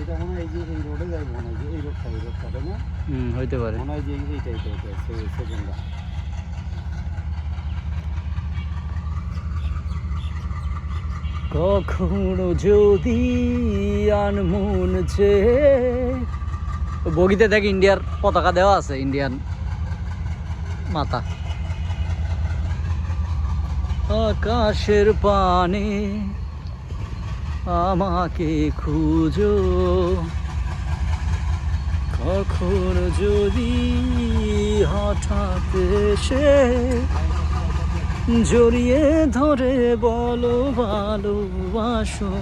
এটা মনে হয় এই যে এই রোডে যাই মনে হয় যে এই রোডটা তাই না? হইতে পারে। মনে হয় যে এইটা সেকেন্ডটা। কখনো যদি আনমন যে বগিতে দেখ ইন্ডিয়ার পতাকা দেওয়া আছে, ইন্ডিয়ান মাতা। আকাশের পানে আমাকে খুঁজো, কখন যদি হঠাৎ এসে জড়িয়ে ধরে বলো ভালোবাসো।